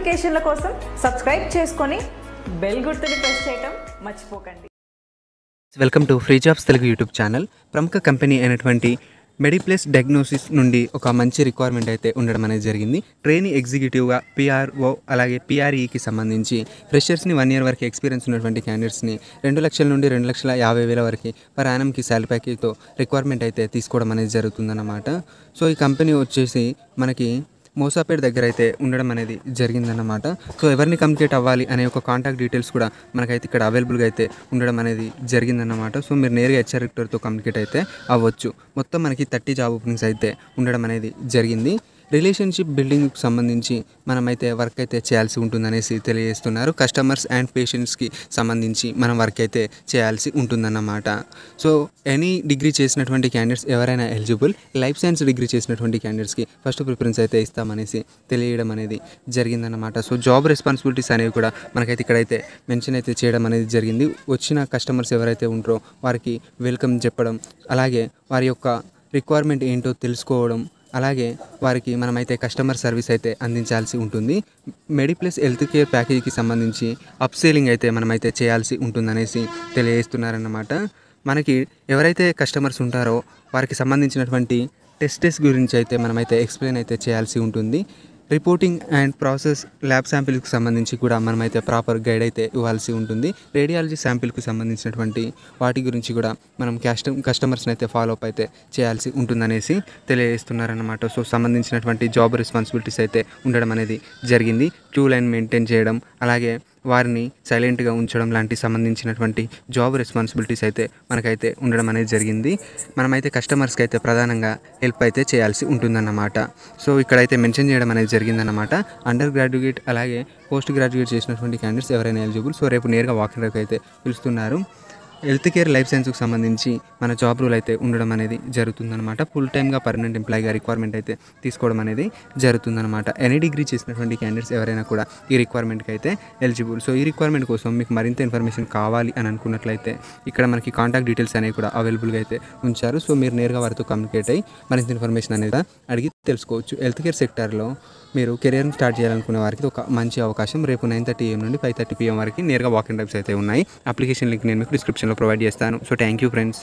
నోటిఫికేషన్ల కోసం సబ్స్క్రైబ్ చేసుకొని బెల్ గుర్తుని ప్రెస్ చేయడం మర్చిపోకండి. Welcome to free jobs Telugu YouTube channel. ప్రముఖ కంపెనీ అయినటువంటి మెడిప్లస్ డయాగ్నోసిస్ నుండి ఒక మంచి రిక్వైర్మెంట్ అయితే ఉండడం అనేది జరిగింది. ట్రైనీ ఎగ్జిక్యూటివ్గా పిఆర్ఓ అలాగే పిఆర్ఈకి సంబంధించి ఫ్రెషర్స్ని 1 year వరకు ఎక్స్పీరియన్స్ ఉన్నటువంటి క్యాండిడేట్స్ని 2 లక్షల నుండి 2,50,000 వరకు పర్ యానంకి శాలరీ ప్యాకేజ్తో రిక్వైర్మెంట్ అయితే తీసుకోవడం అనేది జరుగుతుందన్నమాట. సో ఈ కంపెనీ వచ్చేసి మనకి మోసాపేట దగ్గర అయితే ఉండడం అనేది జరిగిందన్నమాట. సో ఎవరిని కమ్యూనికేట్ అవ్వాలి అనే ఒక కాంటాక్ట్ డీటెయిల్స్ కూడా మనకైతే ఇక్కడ అవైలబుల్గా అయితే ఉండడం అనేది జరిగిందన్నమాట. సో మీరు నేరుగా హెచ్ఆర్ డైరెక్టర్తో కమ్యూనికేట్ అయితే అవ్వచ్చు. మొత్తం మనకి 30 జాబ్ ఓపెనింగ్స్ అయితే ఉండడం అనేది జరిగింది. రిలేషన్షిప్ బిల్డింగ్కి సంబంధించి మనమైతే వర్క్ అయితే చేయాల్సి ఉంటుందనేసి తెలియజేస్తున్నారు. కస్టమర్స్ అండ్ పేషెంట్స్కి సంబంధించి మనం వర్క్ అయితే చేయాల్సి ఉంటుందన్నమాట. సో ఎనీ డిగ్రీ చేసినటువంటి క్యాండిడేట్స్ ఎవరైనా ఎలిజిబుల్. లైఫ్ సైన్స్ డిగ్రీ చేసినటువంటి క్యాండిడేట్స్కి ఫస్ట్ ప్రిఫరెన్స్ అయితే ఇస్తామనేసి తెలియడం అనేది జరిగిందన్నమాట. సో జాబ్ రెస్పాన్సిబిలిటీస్ అనేవి కూడా మనకైతే ఇక్కడైతే మెన్షన్ అయితే చేయడం అనేది జరిగింది. వచ్చిన కస్టమర్స్ ఎవరైతే ఉంటారో వారికి వెల్కమ్ చెప్పడం, అలాగే వారి యొక్క రిక్వైర్మెంట్ ఏంటో తెలుసుకోవడం, అలాగే వారికి మనమైతే కస్టమర్ సర్వీస్ అయితే అందించాల్సి ఉంటుంది. మెడిప్లస్ హెల్త్ కేర్ ప్యాకేజీకి సంబంధించి అప్సేలింగ్ అయితే మనమైతే చేయాల్సి ఉంటుందనేసి తెలియజేస్తున్నారన్నమాట. మనకి ఎవరైతే కస్టమర్స్ ఉంటారో వారికి సంబంధించినటువంటి టెస్టెస్ గురించి అయితే మనమైతే ఎక్స్ప్లెయిన్ అయితే చేయాల్సి ఉంటుంది. రిపోర్టింగ్ అండ్ ప్రాసెస్ ల్యాబ్ శాంపిల్కి సంబంధించి కూడా మనమైతే ప్రాపర్ గైడ్ అయితే ఇవ్వాల్సి ఉంటుంది. రేడియాలజీ శాంపిల్కి సంబంధించినటువంటి వాటి గురించి కూడా మనం కస్టమర్స్ని అయితే ఫాలో అప్ అయితే చేయాల్సి ఉంటుందనేసి తెలియజేస్తున్నారన్నమాట. సో సంబంధించినటువంటి జాబ్ రెస్పాన్సిబిలిటీస్ అయితే ఉండడం అనేది జరిగింది. క్యూ లైన్ మెయింటైన్ చేయడం, అలాగే వారిని సైలెంట్గా ఉంచడం లాంటి సంబంధించినటువంటి జాబ్ రెస్పాన్సిబిలిటీస్ అయితే మనకైతే ఉండడం అనేది జరిగింది. మనమైతే కస్టమర్స్కి అయితే ప్రధానంగా హెల్ప్ అయితే చేయాల్సి ఉంటుందన్నమాట. సో ఇక్కడైతే మెన్షన్ చేయడం అనేది జరిగిందన్నమాట. అండర్ గ్రాడ్యుయేట్ అలాగే పోస్ట్ గ్రాడ్యుయేట్ చేసినటువంటి క్యాండిడేట్స్ ఎవరైనా ఎలిజిబుల్. సో రేపు నేరుగా వాకింగ్ అయితే పిలుస్తున్నారు. హెల్త్ కేర్ లైఫ్ సైన్స్కి సంబంధించి మన జాబ్ రూల్ అయితే ఉండడం అనేది జరుగుతుందన్నమాట. ఫుల్ టైమ్గా పర్మనెంట్ ఎంప్లాయీగా రిక్వైర్మెంట్ అయితే తీసుకోవడం అనేది జరుగుతుందన్నమాట. ఎనీ డిగ్రీ చేసినటువంటి క్యాండిడేట్స్ ఎవరైనా కూడా ఈ రిక్వైర్మెంట్కి అయితే ఎలిజిబుల్. సో ఈ రిక్వైర్మెంట్ కోసం మీకు మరింత ఇన్ఫర్మేషన్ కావాలి అని అనుకున్నట్లయితే ఇక్కడ మనకి కాంటాక్ట్ డీటెయిల్స్ అనేవి కూడా అవైలబుల్గా అయితే ఉంచారు. సో మీరు నేరుగా వారితో కమ్యూనికేట్ అయ్యి మరింత ఇన్ఫర్మేషన్ అనేది అడిగి తెలుసుకోవచ్చు. హెల్త్ కేర్ సెక్టార్లో మీరు కెరియర్ని స్టార్ట్ చేయాలనుకునే వారికి ఒక మంచి అవకాశం. రేపు 9:30 AM నుండి 5:30 PM వరకు నేరుగా వాకింగ్ టైప్స్ అయితే ఉన్నాయి. అప్లికేషన్ లింక్ నేను మీకు డిస్క్రిప్షన్లో ప్రొవైడ్ చేస్తాను. So thank you friends.